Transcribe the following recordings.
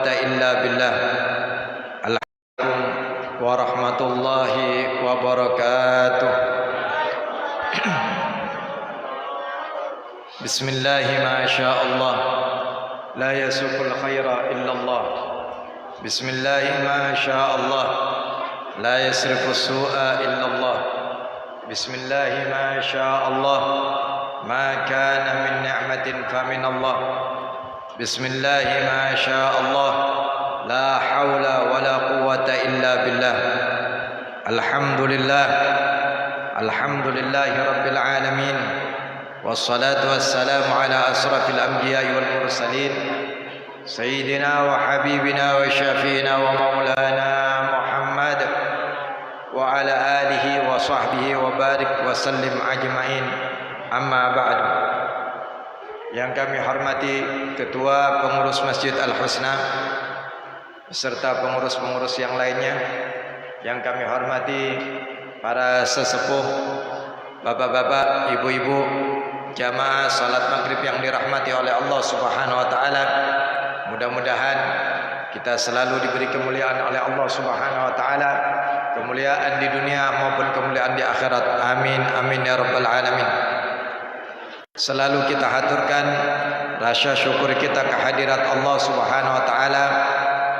إلا بالله. Assalamualaikum warahmatullahi wabarakatuh. Bismillah ma sya Allah, la yasuqul khaira illallah. Bismillah ma sya Allah, la yasrifus su'a illallah. Bismillah ma sya Allah, ma kana min ni'matin famin Allah. Bismillah ma sya Allah, la hawla wa la quwwata illa billah. Alhamdulillah, alhamdulillahi rabbil alamin. Wassalatu wassalamu ala asrafil anbiya'i wal mursalin, sayyidina wa habibina wa syafiina wa maulana Muhammad wa ala alihi wa sahbihi wa barik wa sallim ajma'in. Amma ba'du. Yang kami hormati Ketua Pengurus Masjid Al-Husna beserta pengurus-pengurus yang lainnya, yang kami hormati para sesepuh, bapak-bapak, ibu-ibu, jamaah salat maghrib yang dirahmati oleh Allah Subhanahu wa taala. Mudah-mudahan kita selalu diberi kemuliaan oleh Allah Subhanahu wa taala, kemuliaan di dunia maupun kemuliaan di akhirat. Amin amin ya rabbal alamin. Selalu kita haturkan rasa syukur kita kehadirat Allah Subhanahu wa taala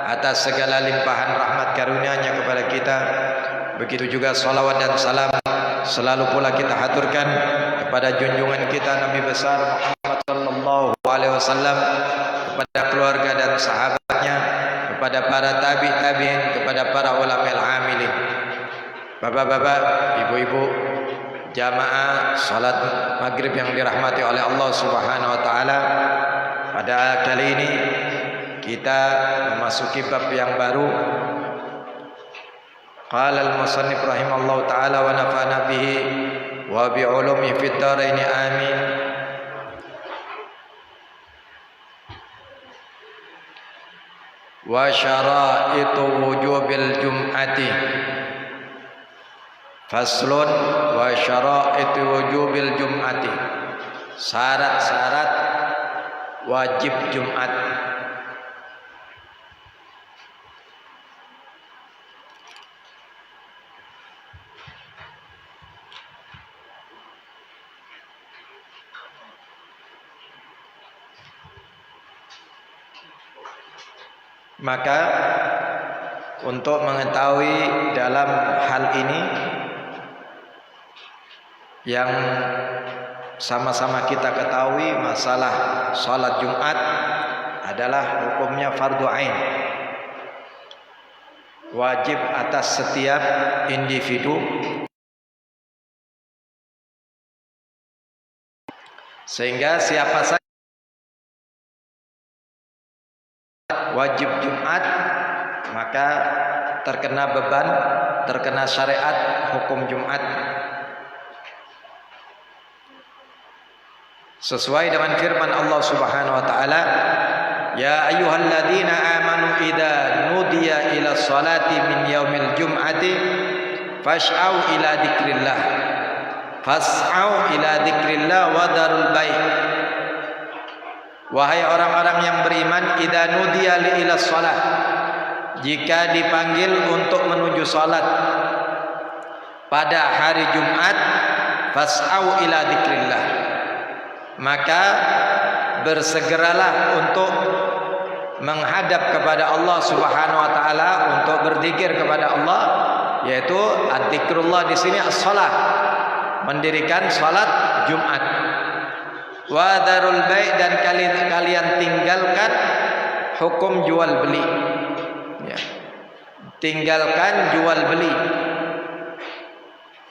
atas segala limpahan rahmat karunia-Nya kepada kita. Begitu juga salawat dan salam selalu pula kita haturkan kepada junjungan kita Nabi besar Muhammad sallallahu alaihi wasallam, kepada keluarga dan sahabatnya, kepada para tabi'in, kepada para ulama al-amilin. Bapak-bapak, ibu-ibu, jamaah salat maghrib yang dirahmati oleh Allah Subhanahu wa taala, pada kali ini kita memasuki bab yang baru. Qala al-musannif rahimallahu taala wa nafa'ana bihi wa bi ulumi fid dharain amin. Wa syara'itu wujubil jum'ati. Faslun wa syara'itu wujubil jum'ati. Syarat-syarat wajib Jumat. Maka untuk mengetahui dalam hal ini yang sama-sama kita ketahui, masalah salat Jumat adalah hukumnya fardu ain, wajib atas setiap individu, sehingga siapa saja wajib Jumat maka terkena beban, terkena syariat hukum Jumat. Sesuai dengan firman Allah Subhanahu wa taala, ya ayyuhalladzina amanu idza nudiya ila sholati min yaumil jum'ati fas'au ila dzikrillah. Fas'au ila dzikrillah wa darul bai'. Wahai orang-orang yang beriman, idza nudiya ila shalah, jika dipanggil untuk menuju salat pada hari Jumat, fas'au ila dzikrillah, maka bersegeralah untuk menghadap kepada Allah Subhanahu wa taala, untuk berzikir kepada Allah, yaitu adzikrullah di sini as-shalah, mendirikan salat Jumat. Wa darul bai', dan kalian tinggalkan hukum jual beli, ya. Tinggalkan jual beli.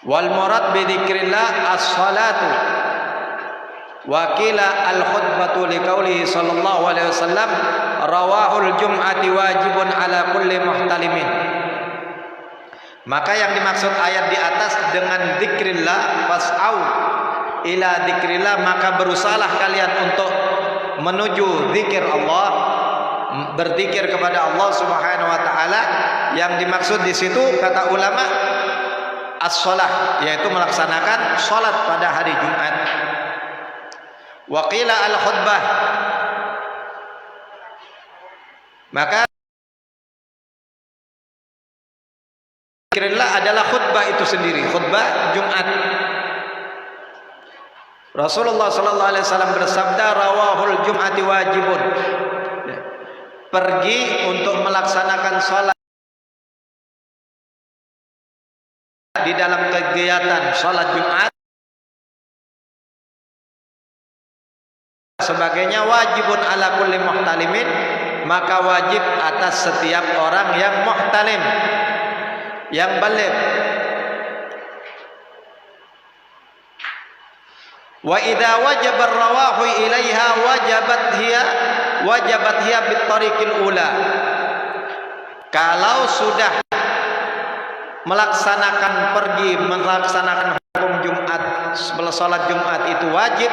Wal murad bi dzikrillah as-salatu. Wa qila al-khutbatu liqaulihi sallallahu alaihi wasallam rawahul jum'ati wajibun ala kulli muhtalimin. Maka yang dimaksud ayat di atas dengan dzikrillah, fas'au ila dzikrillah, maka berusahalah kalian untuk menuju zikir Allah, berzikir kepada Allah Subhanahu wa taala. Yang dimaksud di situ kata ulama as-shalah, yaitu melaksanakan salat pada hari Jumat. Wa qila al-khutbah, Maka zikrillah adalah khutbah itu sendiri, khutbah Jumat. Rasulullah sallallahu alaihi wasallam bersabda, rawahul jum'ati wajibun. Pergi untuk melaksanakan salat di dalam kegiatan salat Jumat sebagainya wajibun ala kulli muhtalimin, maka wajib atas setiap orang yang muhtalim, yang baligh. Wa idza wajaba ar-rawahu ilaiha wajabat hiya bitariqil ula. Kalau sudah melaksanakan hukum Jumat, salat Jumat itu wajib,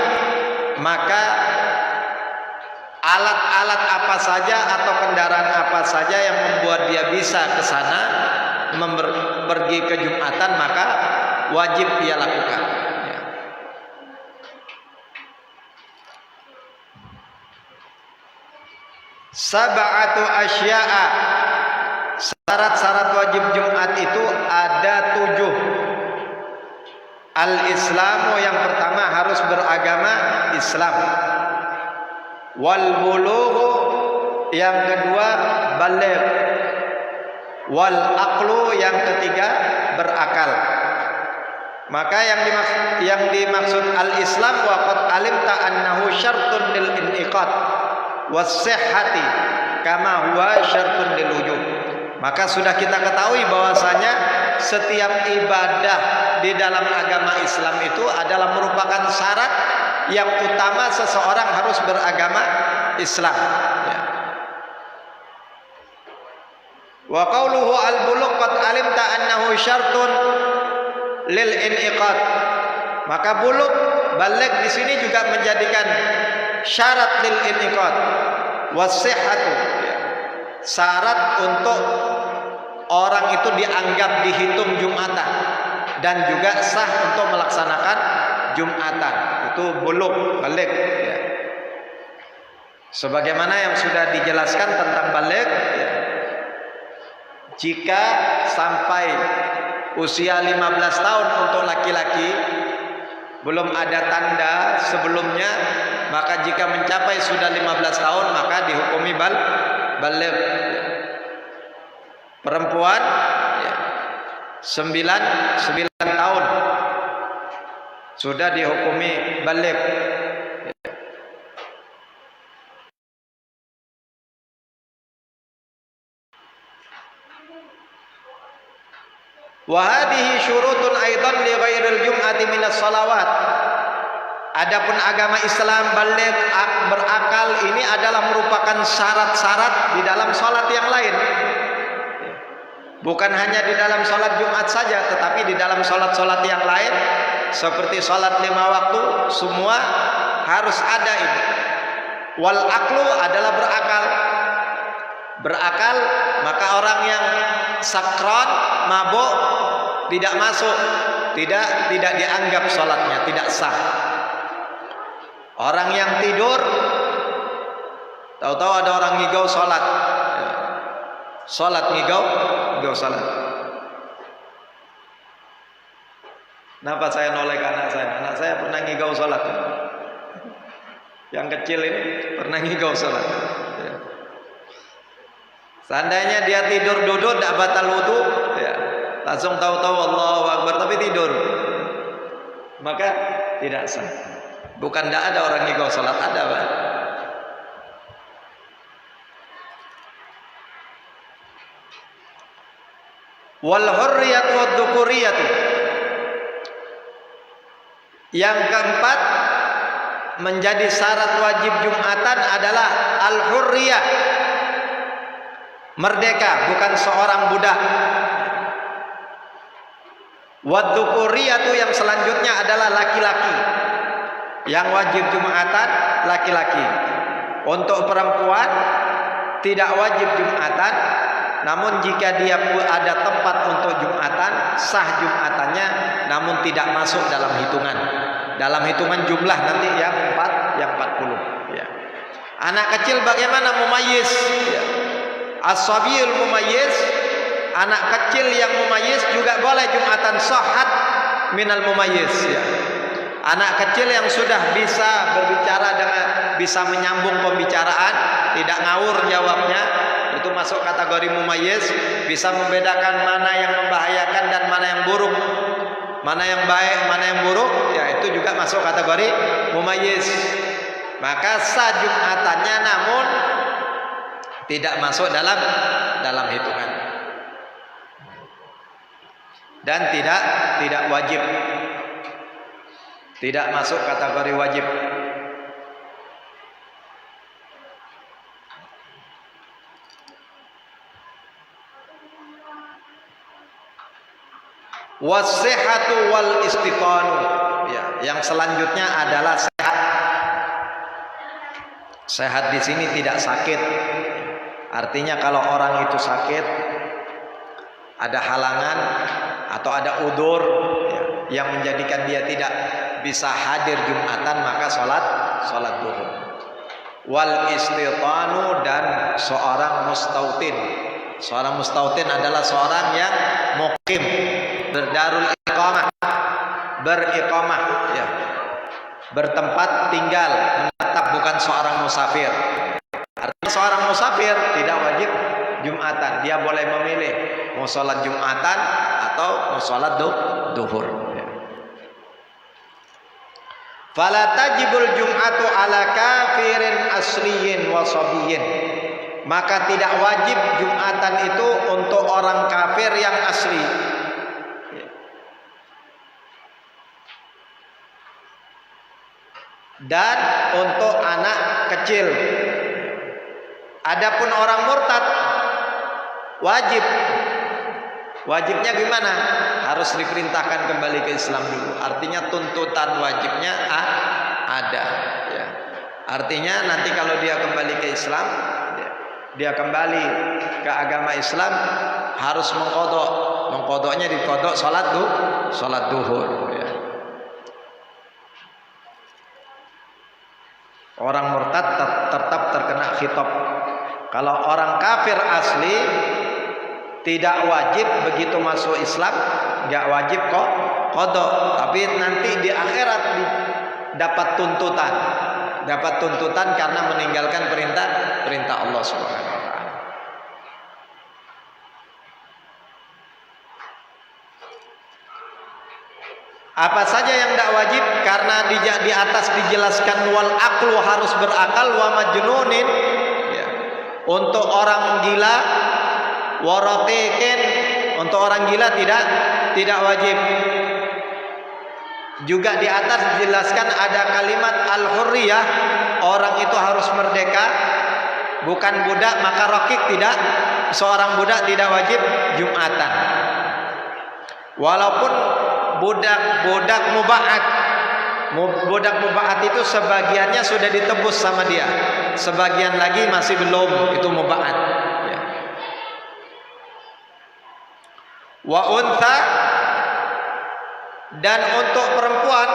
maka alat-alat apa saja atau kendaraan apa saja yang membuat dia bisa ke sana pergi ke Jumatan, maka wajib dia lakukan. Ya. Sab'atu asya'a. Syarat-syarat wajib Jumat itu ada 7. Al-Islamu, yang pertama harus beragama Islam. Wal bulughu, yang kedua baligh. Wal aqlu, yang ketiga berakal. Maka yang dimaksud al-Islam, wa qad alimta annahu syartun lil inqad was sihhati kama huwa syartun lil wujub. Maka sudah kita ketahui bahwasanya setiap ibadah di dalam agama Islam itu adalah merupakan syarat yang utama seseorang harus beragama Islam. Ya. Wa qauluhu al-bulugh qad alimta annahu syartun lil inqad. Maka bulugh, baligh di sini juga menjadikan syarat lil inqad was-sihhatu, syarat untuk orang itu dianggap dihitung Jumatan dan juga sah untuk melaksanakan Jumatan. Itu bulugh, baligh, ya. Sebagaimana yang sudah dijelaskan tentang baligh, ya. Jika sampai usia 15 tahun untuk laki-laki, belum ada tanda sebelumnya, maka jika mencapai sudah 15 tahun maka dihukumi baligh. Perempuan, ya, 9 tahun sudah dihukumi baligh. Wa hadhihi syurutun aidan li ghairil jum'ati minas salawat. Adapun agama Islam, baligh, berakal, ini adalah merupakan syarat-syarat di dalam salat yang lain. Bukan hanya di dalam salat Jumat saja, tetapi di dalam salat-salat yang lain seperti salat 5 waktu, semua harus ada ini. Wal aqlu adalah berakal. Berakal, maka orang yang sakran, mabuk, tidak masuk, tidak dianggap salatnya, tidak sah. Orang yang tidur, tahu-tahu ada orang ngigau salat, salat ngigau salat. Kenapa saya nolak anak saya? Anak saya pernah ngigau salat. Yang kecil ini pernah ngigau salat. Seandainya dia tidur duduk tidak batal wudu, ya, langsung tahu-tahu Allahu Akbar tapi tidur, maka tidak sah. Bukan tidak ada orang ngigau salat, ada, Pak. Wal hurriyatu wad dzukuriyatu. Yang keempat menjadi syarat wajib Jumatan adalah al-hurriyah, merdeka, bukan seorang budak. Wad dzukuriyatu, yang selanjutnya adalah laki-laki. Yang wajib Jumatan laki-laki. Untuk perempuan tidak wajib Jumatan, namun jika dia ada tempat untuk Jumatan, sah Jumatannya, namun tidak masuk dalam hitungan jumlah nanti yang 40, ya. Anak kecil bagaimana mumayyiz, ya. As-sabiyul mumayyiz, anak kecil yang mumayyiz juga boleh Jumatan, sahhat minal mumayyiz ya. Anak kecil yang sudah bisa berbicara dengan bisa menyambung pembicaraan, tidak ngawur jawabnya, itu masuk kategori mumayyiz, bisa membedakan mana yang membahayakan dan mana yang buruk, mana yang baik, mana yang buruk, ya itu juga masuk kategori mumayyiz. Maka sah Jumatannya, namun tidak masuk dalam hitungan dan tidak wajib, tidak masuk kategori wajib. Wasihatu wal istitanu ya, yang selanjutnya adalah sehat. Sehat di sini tidak sakit. Artinya kalau orang itu sakit, ada halangan atau ada udzur ya, yang menjadikan dia tidak bisa hadir Jumatan, maka salat duhur. Wal istitanu, dan seorang mustautin. Seorang mustautin adalah seorang yang mukim, berdarul iqamah, beriqamah ya, bertempat tinggal, menetap, bukan seorang musafir. Artinya seorang musafir tidak wajib Jumatan, dia boleh memilih mau sholat Jumatan atau mau sholat duhur ya. Fala tajibul jum'atu ala kafirin asliyin wa sabiyin, maka tidak wajib Jumatan itu untuk orang kafir yang asli dan untuk anak kecil. Adapun orang murtad wajib. Wajibnya gimana? Harus diperintahkan kembali ke Islam dulu. Artinya tuntutan wajibnya ada ya. Artinya nanti kalau dia kembali ke Islam, dia kembali ke agama Islam, harus mengqadha. Mengqadhanya diqadha salat duhur ya. Orang murtad tetap terkena khitab. Kalau orang kafir asli tidak wajib, begitu masuk Islam nggak wajib kok qadha, tapi nanti di akhirat dapat tuntutan karena meninggalkan perintah Allah Subhanahu wa taala. Apa saja yang tidak wajib? Karena di atas dijelaskan wal aqlu, harus berakal, wa majnunin ya, untuk orang gila, waraqiqin, untuk orang gila tidak wajib. Juga di atas dijelaskan ada kalimat al-hurriyah, orang itu harus merdeka, bukan budak, maka raqiq tidak, seorang budak tidak wajib Jumatan. Walaupun budak muba'at itu sebagiannya sudah ditebus sama dia, sebagian lagi masih belum, itu muba'at ya. Wa untha, dan untuk perempuan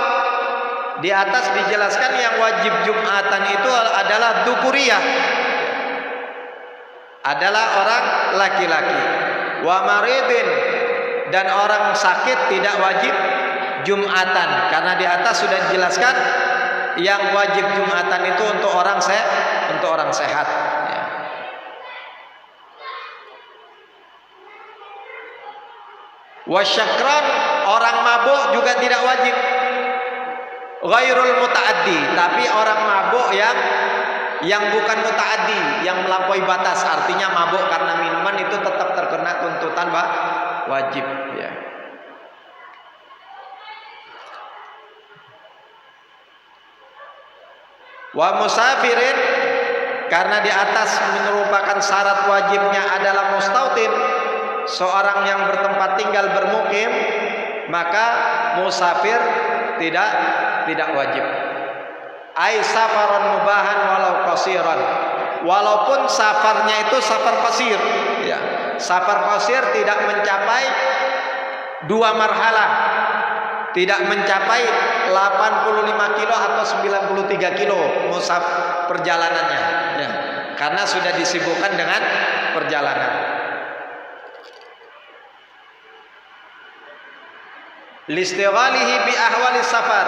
di atas dijelaskan yang wajib Jumatan itu adalah dzukuriyah, adalah orang laki-laki. Wa maridin, dan orang sakit tidak wajib Jumatan, karena di atas sudah dijelaskan yang wajib Jumatan itu untuk orang sehat ya. Wasyakran, orang mabuk juga tidak wajib. Ghairul mutaaddi, tapi orang mabuk yang bukan mutaaddi, yang melampaui batas, artinya mabuk karena minuman, itu tetap terkena tuntutan wajib ya. Wa musafirin, karena di atas merupakan syarat wajibnya adalah mustautin, seorang yang bertempat tinggal, bermukim, maka musafir tidak wajib. Ai safaran mubahan walau qasiran, walaupun safarnya itu safar qasir ya. Safar qasir tidak mencapai 2 marhalah, tidak mencapai 85 kilo atau 93 kilo musaf perjalanannya ya. Karena sudah disibukkan dengan perjalanan. Listighalihi bi ahwali safar,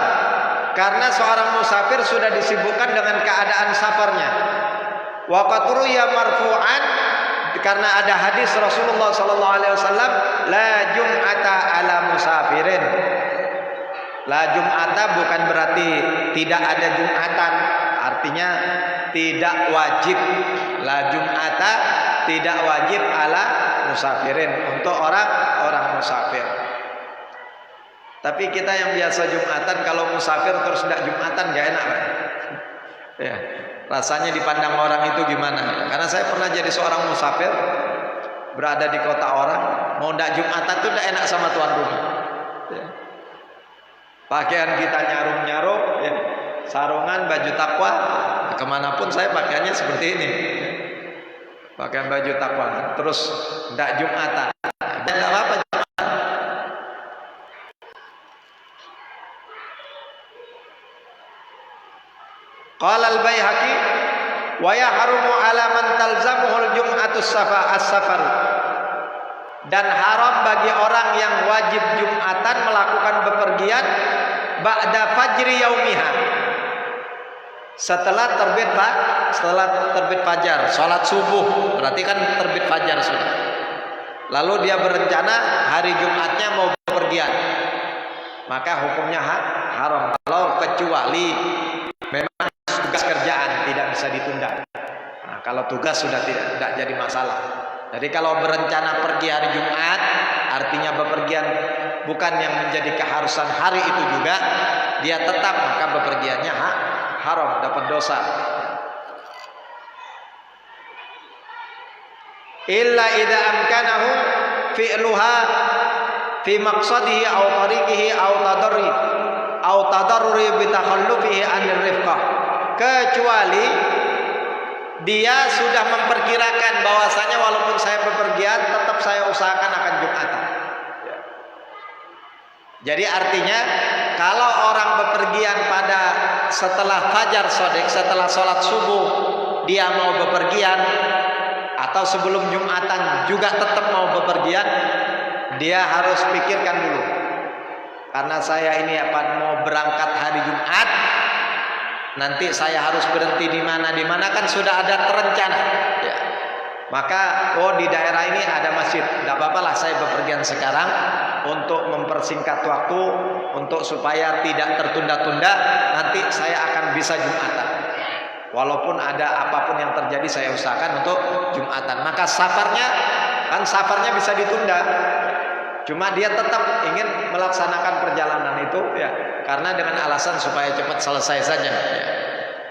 karena seorang musafir sudah disibukkan dengan keadaan safarnya. Wa qad ruya marfu'an, karena ada hadis Rasulullah sallallahu alaihi wasallam, la jum'ata ala musafirin. La jum'ata bukan berarti tidak ada jumatan, artinya tidak wajib. La jum'ata tidak wajib ala musafirin, untuk orang musafir. Tapi kita yang biasa jumatan, kalau musafir terus tidak jumatan gak enak kan? Ya, rasanya dipandang orang itu gimana? Karena saya pernah jadi seorang musafir, berada di kota orang, mau ndak jumatan tuh tidak enak sama tuan rumah. Ya. Pakaian kita nyarum-nyarum, ya. Sarungan, baju takwa, kemanapun saya pakaiannya seperti ini. Pakaian baju takwa, terus ndak jumatan. Tidak apa-apa. Qala al-Baihaqi wa yahrumu ala man talzamuhul jum'atus as-safar, dan haram bagi orang yang wajib jumatan melakukan bepergian ba'da fajri yaumiha, setelah terbit fajar, salat subuh, berarti kan terbit fajar sudah. Lalu dia berencana hari Jumatnya mau bepergian, maka hukumnya haram, kalau kecuali memang tugas kerjaan tidak bisa ditunda. Nah, kalau tugas sudah tidak jadi masalah. Jadi kalau berencana pergi hari Jumat, artinya bepergian bukan yang menjadi keharusan hari itu juga, dia tetap, maka bepergiannya haram, dapat dosa. Illa idza amkanahu fi'luha fi maqsadihi aw tariqihi aw tadarruri bi takhallufihi 'anil rifqah, kecuali dia sudah memperkirakan bahwasanya walaupun saya bepergian tetap saya usahakan akan Jumatan. Jadi artinya kalau orang bepergian pada setelah fajar shadiq, setelah sholat subuh dia mau bepergian, atau sebelum Jumatan juga tetap mau bepergian, dia harus pikirkan dulu. Karena saya ini mau berangkat hari Jumat, nanti saya harus berhenti di mana kan sudah ada terencana. Ya. Maka di daerah ini ada masjid, tidak apa-apa lah saya bepergian sekarang untuk mempersingkat waktu, untuk supaya tidak tertunda-tunda, nanti saya akan bisa Jumatan. Walaupun ada apapun yang terjadi saya usahakan untuk Jumatan. Maka safarnya bisa ditunda. Cuma dia tetap ingin melaksanakan perjalanan itu ya, karena dengan alasan supaya cepat selesai saja ya.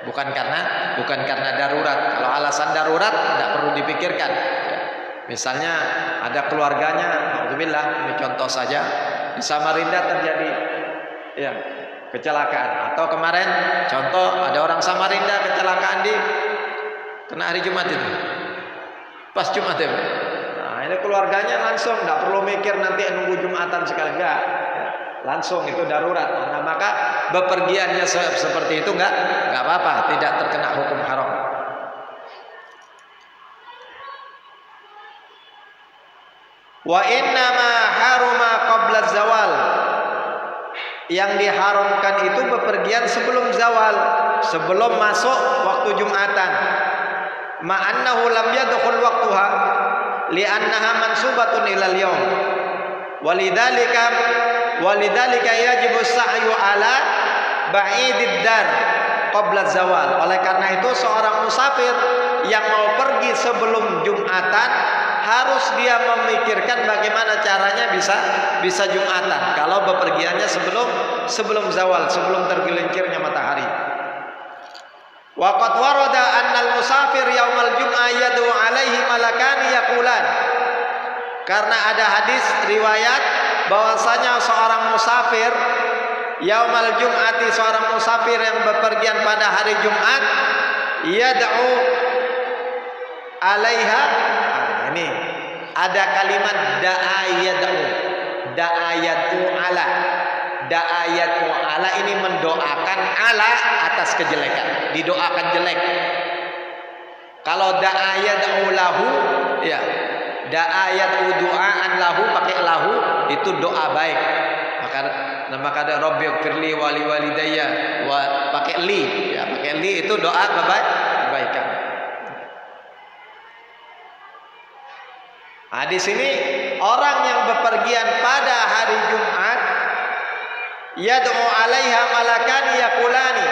Bukan karena darurat. Kalau alasan darurat tidak perlu dipikirkan ya. Misalnya ada keluarganya, alhamdulillah, ini contoh saja, di Samarinda terjadi ya kecelakaan, atau kemarin contoh ada orang Samarinda kecelakaan kena hari Jumat itu, pas Jumat ya. Nah ini keluarganya langsung, tidak perlu mikir nanti nunggu Jumatan sekali, enggak ya, langsung itu darurat. Nah maka bepergiannya seperti itu enggak apa-apa, tidak terkena hukum haram. Wa innama haruma qabla zawal, yang diharamkan itu bepergian sebelum zawal, sebelum masuk waktu Jumatan. Ma'annahu lam yadkhul waqtuha li'annaha mansubatun ilal yaum. Walidzalika yajibu sa'yu ala ba'idid dar qabla zawal. Oleh karena itu seorang musafir yang mau pergi sebelum Jumatan harus dia memikirkan bagaimana caranya bisa Jumatan. Kalau bepergiannya sebelum zawal, sebelum tergelincirnya matahari. Wa qad warada annal musafir yaumal jum'ah yad'u alaihi malakani yaqulan. Karena ada hadis riwayat bahwasanya seorang musafir yaumal jum'ati, seorang musafir yang bepergian pada hari Jumat, yad'u alaiha. Ini ada kalimat da'ayatu ala ini mendoakan ala atas kejelekan, didoakan jelek. Kalau da'ayatu lahu ya ayat du'aan lahu pakai lahu itu doa baik. Maka ada Rabbighfirli wa li walidayya wa pakai li, ya pakai li itu doa kebaikan. Nah, di sini orang yang bepergian pada hari Jumat yad'u 'alaiha malakani yaqulani,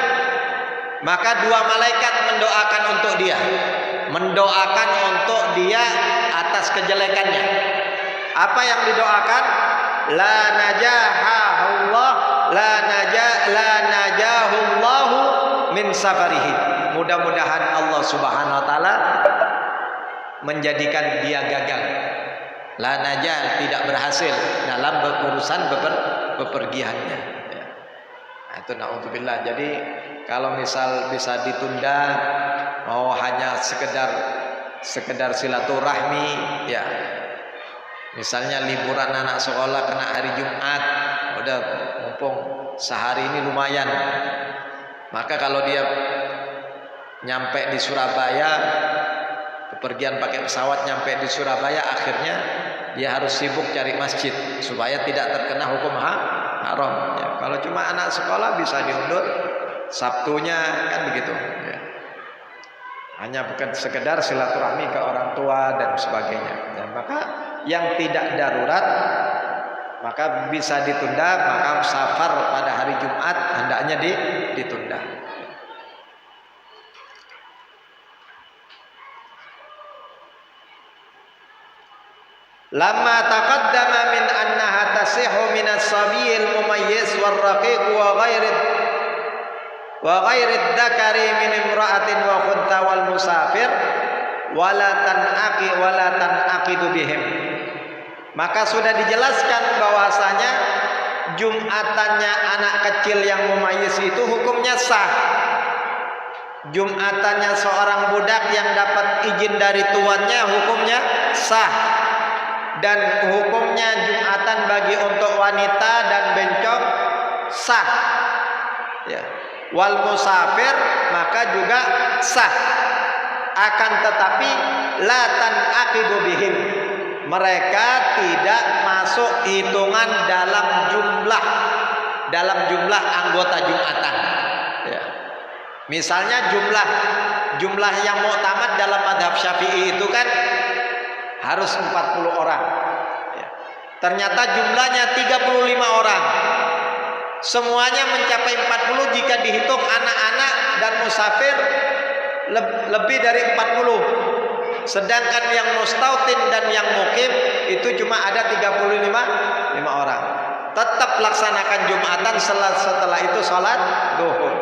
maka dua malaikat mendoakan untuk dia, atas kejelekannya. Apa yang didoakan? La najahahullah, la najahullahu min safarihi. Mudah-mudahan Allah Subhanahu wa taala menjadikan dia gagal. La najah, tidak berhasil dalam urusan bepergiannya. Nah, itu naudzubillah. Jadi kalau misal bisa ditunda, mau hanya sekedar silaturahmi, ya. Misalnya liburan anak sekolah kena hari Jumat, udah mumpung sehari ini lumayan. Maka kalau dia nyampe di Surabaya, bepergian pakai pesawat nyampe di Surabaya, akhirnya dia harus sibuk cari masjid supaya tidak terkena hukum haram. Ya, kalau cuma anak sekolah bisa diundur Sabtunya, kan begitu. Ya. Hanya bukan sekedar silaturahmi ke orang tua dan sebagainya. Ya, maka yang tidak darurat maka bisa ditunda, maka safar pada hari Jumat hendaknya ditunda. Lamma taqaddama min annaha tasihu min as-sabiil mumayyiz war raqiq wa ghairi dzakari min imra'atin wa khunta wal musafir wala tanaqidu bihim. Maka sudah dijelaskan bahwasanya jumatannya anak kecil yang mumayyiz itu hukumnya sah. Jumatannya seorang budak yang dapat izin dari tuannya hukumnya sah. Dan hukumnya jumatan bagi untuk wanita dan bencong sah. Ya. Wal musafir maka juga sah. Akan tetapi la tanaqidu bihim, mereka tidak masuk hitungan dalam jumlah anggota jumatan. Ya. Misalnya jumlah yang mu'tamad dalam mazhab Syafi'i itu kan harus 40 orang. Ya. Ternyata jumlahnya 35 orang. Semuanya mencapai 40 jika dihitung anak-anak dan musafir lebih dari 40. Sedangkan yang mustautin dan yang mukim itu cuma ada 35 orang. Tetap laksanakan jumatan, setelah itu sholat duhur.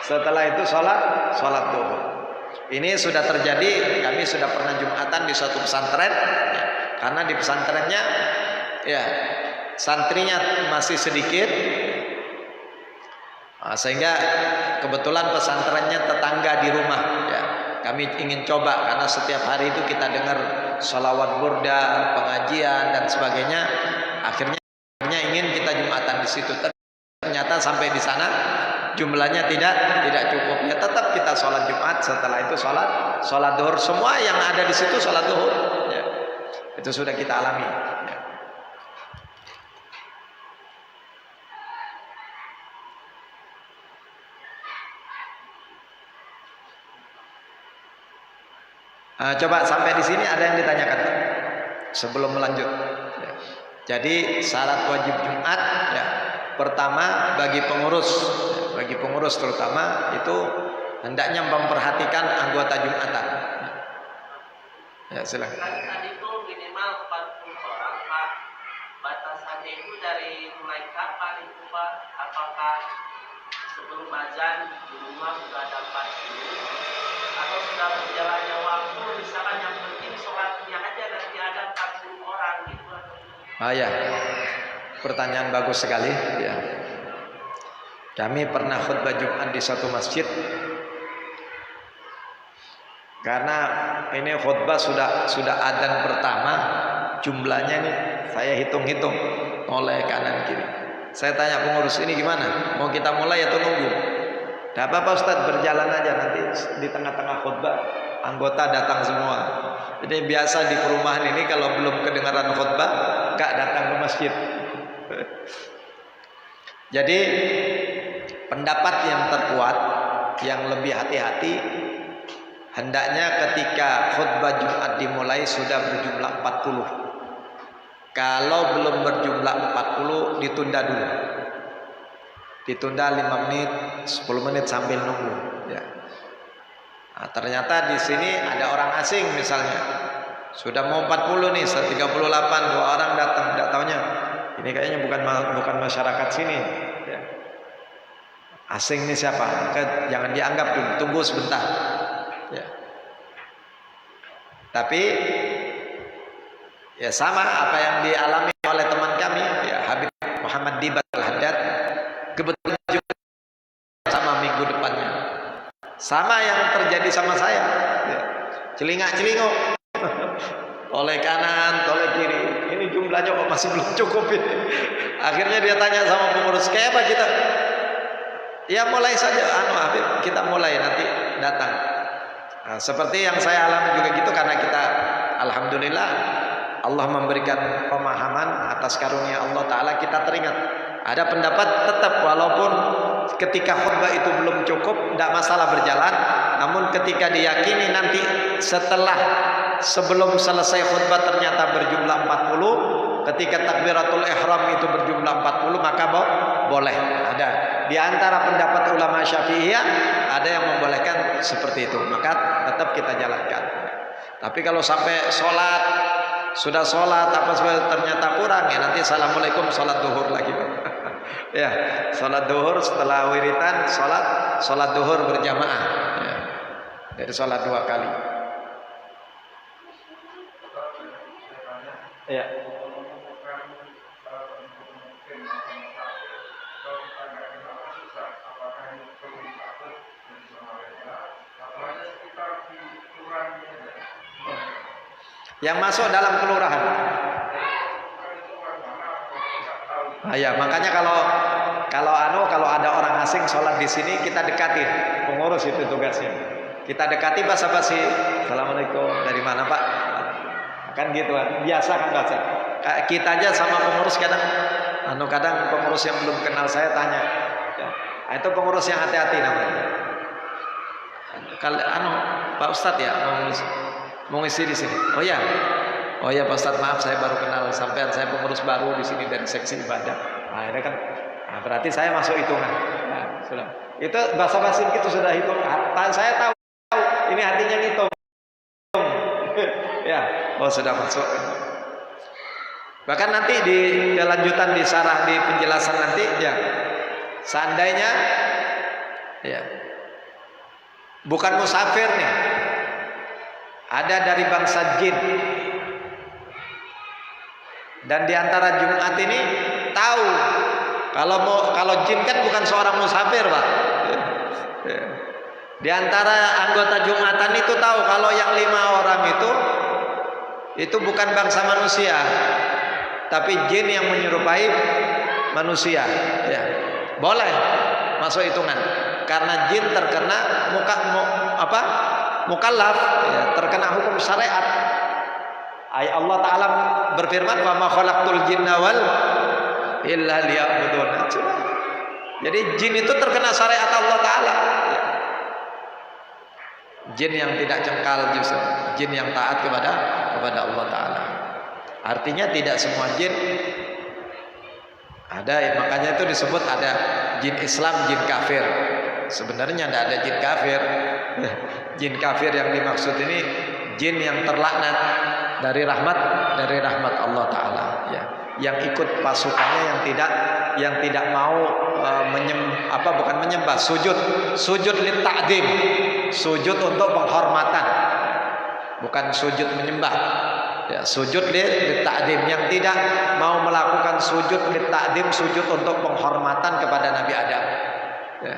Setelah itu sholat duhur. Ini sudah terjadi, kami sudah pernah jumatan di suatu pesantren, ya, karena di pesantrennya ya santrinya masih sedikit, sehingga kebetulan pesantrennya tetangga di rumah. Ya, kami ingin coba karena setiap hari itu kita dengar sholawat burda, pengajian dan sebagainya. Akhirnya ingin kita jumatan di situ. Ternyata sampai di sana jumlahnya tidak cukup. Ya tetap kita sholat Jumat, setelah itu sholat duhur. Semua yang ada di situ sholat duhur. Ya, itu sudah kita alami. Ya. Coba sampai di sini ada yang ditanyakan sebelum melanjut. Ya. Jadi syarat wajib Jumat, ya, pertama bagi pengurus terutama itu hendaknya memperhatikan anggota Jumatan. Ya, silakan. Tadi itu minimal 40 orang, Pak. Batasannya itu dari mulai kapan itu, Pak? Apakah sebelum azan di rumah sudah ada 40 atau sudah berjalannya waktu, misalkan yang penting sholatnya aja nanti ada 40 orang gitu? Ya, pertanyaan bagus sekali. Ya. Kami pernah khutbah Jumat di satu masjid. Karena ini khutbah sudah adzan pertama, jumlahnya nih saya hitung-hitung oleh kanan kiri. Saya tanya pengurus ini gimana? Mau kita mulai atau nunggu? Tidak apa-apa Ustaz, berjalan aja, nanti di tengah-tengah khutbah anggota datang semua. Jadi biasa di perumahan ini kalau belum kedengaran khutbah nggak datang ke masjid. Jadi pendapat yang terkuat, yang lebih hati-hati, hendaknya ketika khutbah Jumat dimulai sudah berjumlah 40. Kalau belum berjumlah 40 ditunda dulu. Ditunda 5 menit, 10 menit sambil nunggu ya. Nah, ternyata di sini ada orang asing misalnya. Sudah mau 40 nih, 38 dua orang datang, enggak taunya ini kayaknya bukan masyarakat sini ya. Asing nih siapa? Maka jangan dianggap dulu, tunggu sebentar ya. Tapi ya sama apa yang dialami oleh teman kami ya, Habib Muhammad Dibat Al-Haddad, kebetulan juga sama minggu depannya sama yang terjadi sama saya ya. Celingak-celinguk oleh kanan, oleh kiri, ini jumlahnya kok masih belum cukup ini. Akhirnya dia tanya sama pengurus, kayak apa kita? Ya mulai saja, Habib, kita mulai nanti datang. Nah, seperti yang saya alami juga gitu, karena kita alhamdulillah Allah memberikan pemahaman atas karunia Allah Ta'ala, kita teringat. Ada pendapat tetap walaupun ketika khutbah itu belum cukup, tidak masalah berjalan. Namun ketika diyakini nanti sebelum selesai khutbah ternyata berjumlah 40, ketika takbiratul ihram itu berjumlah 40, maka boleh. Ada di antara pendapat ulama Syafi'iyah ada yang membolehkan seperti itu, maka tetap kita jalankan. Tapi kalau sampai sudah sholat apa ternyata kurang, ya nanti assalamualaikum, sholat duhur lagi. Ya, sholat duhur setelah wiritan, sholat duhur berjamaah ya. Dari sholat 2 kali ya. Yang masuk dalam kelurahan. Ya, makanya kalau ada orang asing sholat di sini, kita dekatin, pengurus itu tugasnya. Kita dekati basa-basi, assalamualaikum, dari mana Pak? Kan gitu kan, biasa kan bahasa. Kita aja sama pengurus kadang pengurus yang belum kenal saya tanya, ya, itu pengurus yang hati-hati namanya. Kalau Pak Ustadz ya mau ngisi di sini. Oh ya Pak Ustadz, maaf saya baru kenal sampean, saya pengurus baru di sini dari seksi ibadah. Nah ini kan, berarti saya masuk hitungan. Nah, sudah. Itu basa-basi gitu sudah hitung. Saya tahu ini hatinya ngitung. Ya, sudah masuk. Bahkan nanti di kelanjutan di sarah di penjelasan nanti ya, seandainya ya bukan musafir nih, ada dari bangsa jin, dan diantara Jumat ini tahu kalau jin kan bukan seorang musafir Pak. Di antara anggota Jumatan itu tahu kalau yang 5 orang itu bukan bangsa manusia, tapi jin yang menyerupai manusia. Ya, boleh masuk hitungan karena jin terkena mukallaf, ya, terkena hukum syariat. Allah Ta'ala berfirman, wa ma khalaqtul jinna wal illa liya'budun. Jadi jin itu terkena syariat Allah Ta'ala ya. Jin yang tidak cengkal justru jin yang taat kepada Allah Ta'ala. Artinya tidak semua jin ada, makanya itu disebut ada jin Islam, jin kafir. Sebenarnya tidak ada jin kafir. Jin kafir yang dimaksud ini jin yang terlaknat dari rahmat Allah Ta'ala ya, yang ikut pasukannya yang tidak mau bukan menyembah, sujud lit ta'dim, sujud untuk penghormatan, bukan sujud menyembah ya, sujud lit ta'dim, yang tidak mau melakukan sujud lit ta'dim, sujud untuk penghormatan kepada Nabi Adam ya.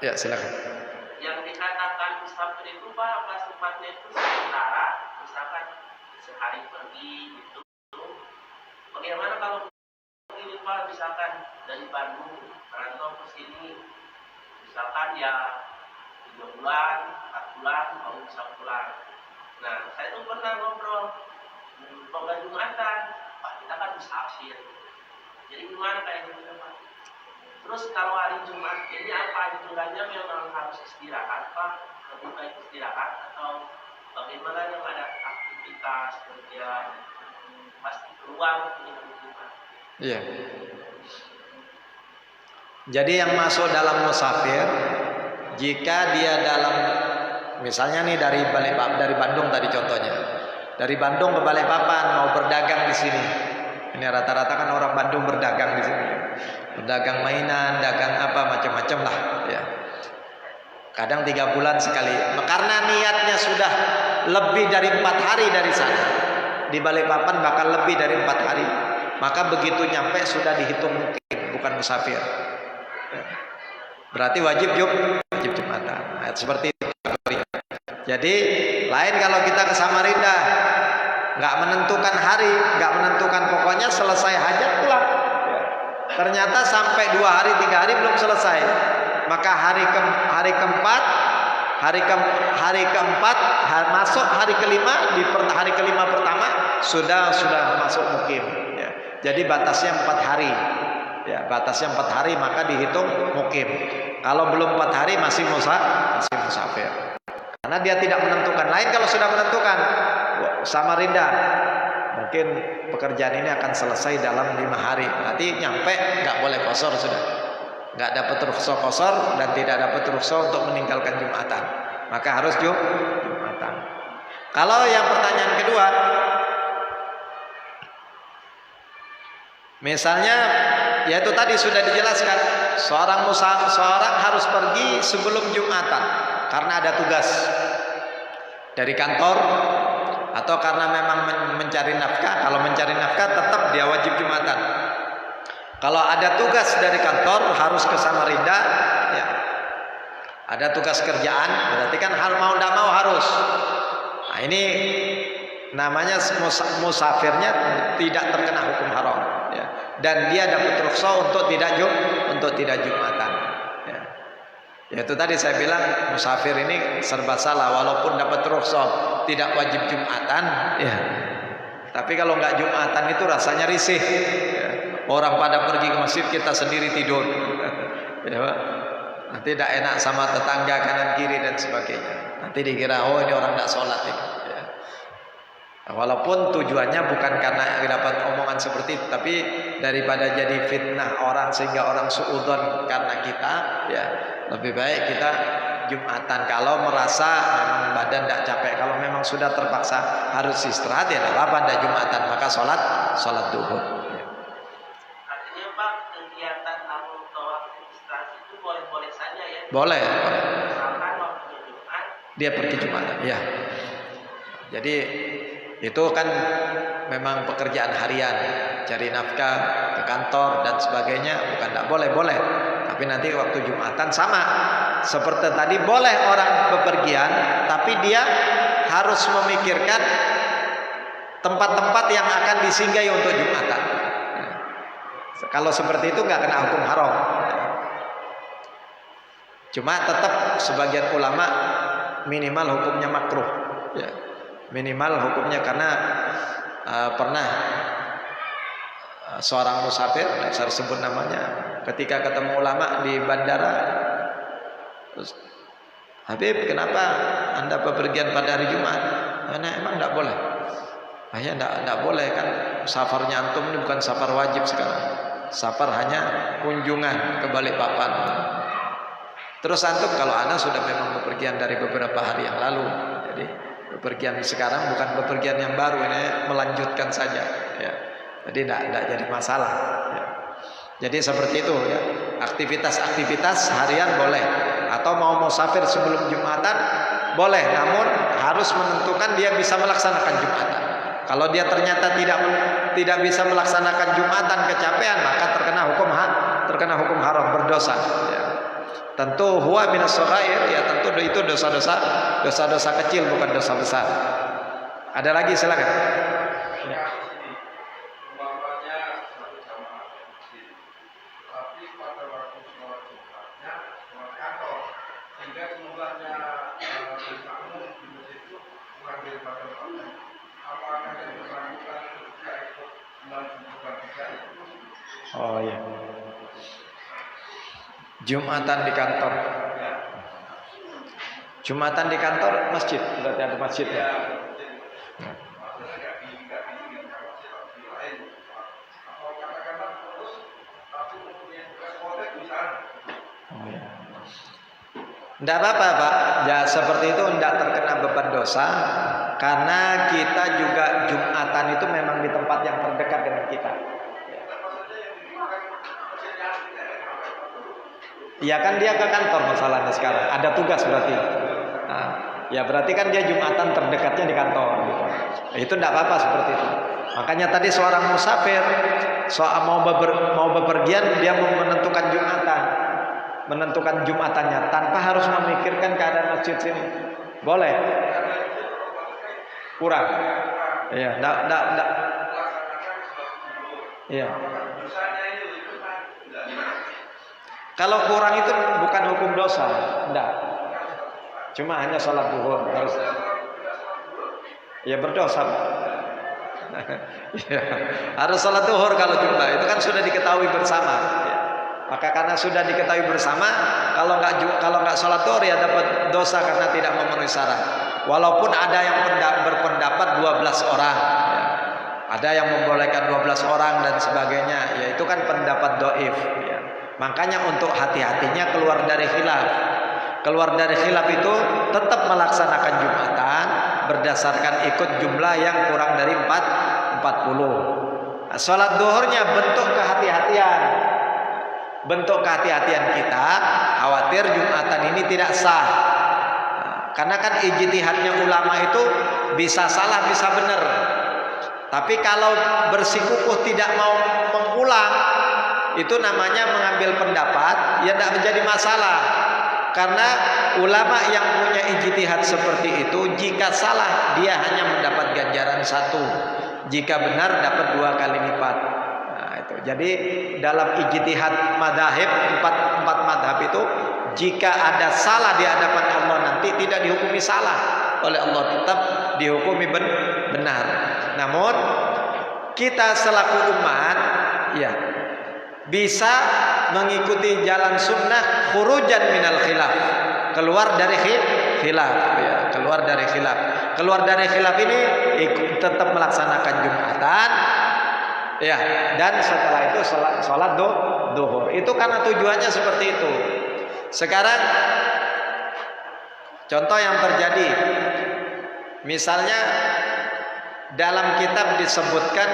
Ya, silakan. Yang dikatakan musafir itu Pak, apa sifatnya itu sementara, misalkan sehari pergi gitu. Bagaimana kalau ini Pak, misalkan dari Bandung merantau ke sini, misalkan ya 3 bulan, 4 bulan baru bisa pulang. Nah, saya tuh pernah ngobrol program Jumatan, Pak, kita kan musafir. Jadi gimana kayak gitu Pak? Terus kalau hari Jumat ini apa hitungannya, memang harus istirahat Pak? Lebih baik istirahat atau bagaimana, yang ada aktivitas kerja pasti keluar untuk Jumat? Iya. Jadi yang masuk dalam musafir, jika dia dalam, misalnya nih dari Bandung tadi contohnya, dari Bandung ke Balikpapan mau berdagang di sini. Ini rata-rata kan orang Bandung berdagang di sini, berdagang mainan, dagang apa macam-macam lah, ya. Kadang 3 bulan sekali. Karena niatnya sudah lebih dari 4 hari dari sana, di Balikpapan bakal lebih dari 4 hari. Maka begitu nyampe sudah dihitung mukim, bukan musafir. Berarti wajib Jumatan. Nah, seperti itu. Jadi lain kalau kita ke Samarinda, nggak menentukan hari, nggak menentukan, pokoknya selesai hajat pulang. Ternyata sampai 2 hari 3 hari belum selesai. Maka hari keempat masuk hari kelima, di hari kelima pertama sudah masuk mukim. Ya. Jadi batasnya 4 hari. Ya, batasnya 4 hari maka dihitung mukim. Kalau belum 4 hari masih musafir. Karena dia tidak menentukan. Lain kalau sudah menentukan, Samarinda, mungkin pekerjaan ini akan selesai dalam 5 hari. Berarti nyampe nggak boleh kosor sudah. Nggak dapat rukhsah kosor dan tidak dapat rukhsah untuk meninggalkan Jumatan. Maka harus Jumatan. Kalau yang pertanyaan kedua, misalnya, yaitu tadi sudah dijelaskan, seorang harus pergi sebelum Jumatan karena ada tugas dari kantor atau karena memang mencari nafkah. Kalau mencari nafkah tetap dia wajib Jumatan. Kalau ada tugas dari kantor harus ke Samarinda, ya. Ada tugas kerjaan, berarti kan mau tidak mau harus. Nah, ini namanya musafirnya tidak terkena hukum haram, ya. Dan dia dapat rukhsah untuk tidak Jumatan, ya. Yaitu tadi saya bilang musafir ini serba salah, walaupun dapat rukhsah tidak wajib Jumatan, ya. Tapi kalau nggak Jumatan itu rasanya risih, ya. Orang pada pergi ke masjid, kita sendiri tidur, ya, Pak. Nanti tidak enak sama tetangga kanan kiri dan sebagainya. Nanti dikira oh ini orang tidak sholat ini. Ya. Walaupun tujuannya bukan karena dapat omongan seperti itu, tapi daripada jadi fitnah orang sehingga orang suudzon karena kita, ya lebih baik kita Jumatan. Kalau merasa memang badan tidak capek, kalau memang sudah terpaksa harus istirahat, ya tidak apa-apa, tidak Jumatan, maka sholat duhur. Ya. Artinya Pak, kegiatan atau aktivitas itu boleh-boleh saja ya? Boleh. Misalkan waktunya Jumat, dia pergi Jumatan, ya. Jadi itu kan memang pekerjaan harian, cari nafkah ke kantor dan sebagainya, bukan tidak boleh. Tapi nanti waktu Jumatan sama seperti tadi, boleh orang bepergian, tapi dia harus memikirkan tempat-tempat yang akan disinggahi untuk Jumatan. Kalau seperti itu nggak kena hukum haram. Cuma tetap sebagian ulama minimal hukumnya makruh, ya. Minimal hukumnya, karena pernah seorang musafir, saya sebut namanya, ketika ketemu ulama di bandara, terus, Habib, kenapa Anda bepergian pada hari Jumat? Emang tidak boleh? Ya tidak boleh, kan safarnya antum ini bukan safar wajib sekarang. Safar hanya kunjungan ke Balikpapan. Terus antum, kalau Anda sudah memang bepergian dari beberapa hari yang lalu, jadi bepergian sekarang bukan bepergian yang baru, ini melanjutkan saja, ya. Jadi tidak jadi masalah, ya. Jadi seperti itu, ya. Aktivitas harian boleh, atau mau musafir sebelum Jumatan boleh, namun harus menentukan dia bisa melaksanakan Jumatan. Kalau dia ternyata tidak bisa melaksanakan Jumatan, kecapean, maka terkena hukum haram, berdosa, ya. Tentu huwa minas shaghair, ya tentu itu dosa-dosa kecil, bukan dosa besar. Ada lagi, silakan. Ya. Tapi pada waktu sholat Jumatnya sholat kantor, sehingga jumlahnya Oh iya. Jumatan di kantor. Jumatan di kantor masjid, berarti ada masjidnya. Oh iya. Tidak apa-apa Pak, ya seperti itu tidak terkena beban dosa. Karena kita juga Jumatan itu memang di tempat yang terdekat dengan kita. Ya kan dia ke kantor masalahnya sekarang, ada tugas berarti. Nah, ya berarti kan dia Jumatan terdekatnya di kantor gitu. Itu tidak apa-apa seperti itu. Makanya tadi seorang musafir mau bepergian, dia mau menentukan Jumatannya tanpa harus memikirkan keadaan masjid sini. Boleh. Kurang. Iya, enggak. Iya. Kalau kurang itu bukan hukum dosa, enggak. Cuma hanya sholat zuhur harus. Ya berdosa. Ya, harus sholat zuhur kalau jumlah itu kan sudah diketahui bersama. Ya. Maka karena sudah diketahui bersama, kalau nggak sholat zuhur ya dapat dosa karena tidak memenuhi syarat. Walaupun ada yang berpendapat 12 orang, ya. Ada yang membolehkan 12 orang dan sebagainya, ya itu kan pendapat doif. Ya. Makanya untuk hati-hatinya keluar dari khilaf. Keluar dari khilaf itu tetap melaksanakan Jumatan berdasarkan ikut jumlah yang kurang dari 40. Nah, sholat duhurnya bentuk kehati-hatian. Bentuk kehati-hatian kita, khawatir Jumatan ini tidak sah. Nah, karena kan ijtihadnya ulama itu bisa salah, bisa benar. Tapi kalau bersikukuh tidak mau mengulang, itu namanya mengambil pendapat, ya tidak menjadi masalah. Karena ulama yang punya ijtihad seperti itu, jika salah dia hanya mendapat ganjaran 1, jika benar dapat 2 kali lipat. Nah, itu. Jadi dalam ijtihad madhab, empat madhab itu, jika ada salah di hadapan Allah nanti tidak dihukumi salah oleh Allah, tetap dihukumi benar. Namun kita selaku umat, ya bisa mengikuti jalan sunnah khurujan minal khilaf, keluar dari khilaf, ya, keluar dari khilaf ini tetap melaksanakan Jumatan, ya, dan setelah itu sholat duhur. Itu karena tujuannya seperti itu. Sekarang contoh yang terjadi, misalnya dalam kitab disebutkan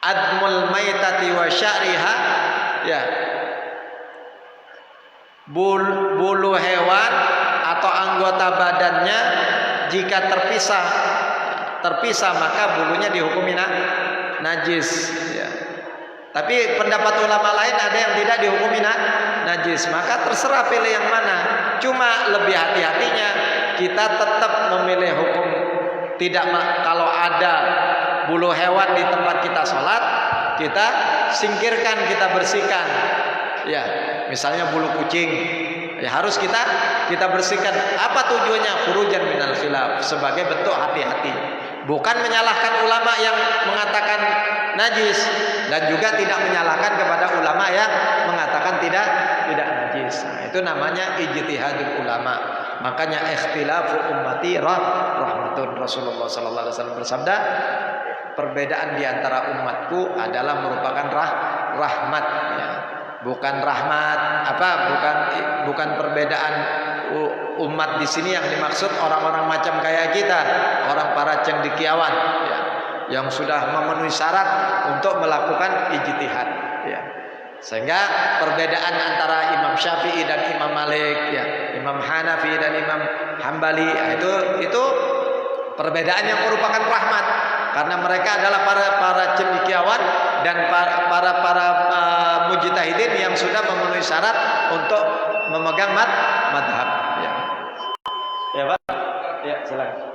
admul maitati wa sya'riha, ya, bulu hewan atau anggota badannya jika terpisah maka bulunya dihukumi najis, ya. Tapi pendapat ulama lain ada yang tidak dihukumi najis, maka terserah pilih yang mana. Cuma lebih hati-hatinya kita tetap memilih hukum tidak, kalau ada bulu hewan di tempat kita sholat, kita singkirkan, kita bersihkan. Ya, misalnya bulu kucing, ya harus kita bersihkan. Apa tujuannya? Khurujan minal khilaf, sebagai bentuk hati-hati. Bukan menyalahkan ulama yang mengatakan najis, dan juga tidak menyalahkan kepada ulama yang mengatakan tidak najis. Nah, itu namanya ijtihadul ulama. Makanya ikhtilafu ummati rahmatun. Rasulullah sallallahu alaihi wasallam bersabda, perbedaan di antara umatku adalah merupakan rahmat, ya. Bukan rahmat bukan perbedaan umat di sini yang dimaksud orang-orang macam kayak kita, orang para cendekiawan, ya, yang sudah memenuhi syarat untuk melakukan ijtihad, ya. Sehingga perbedaan antara Imam Syafi'i dan Imam Malik, ya, Imam Hanafi dan Imam Hambali, ya, itu perbedaan yang merupakan rahmat. Karena mereka adalah para cendekiawan dan para mujtahidin yang sudah memenuhi syarat untuk memegang madhab. Ya, ya Pak. Ya, silakan.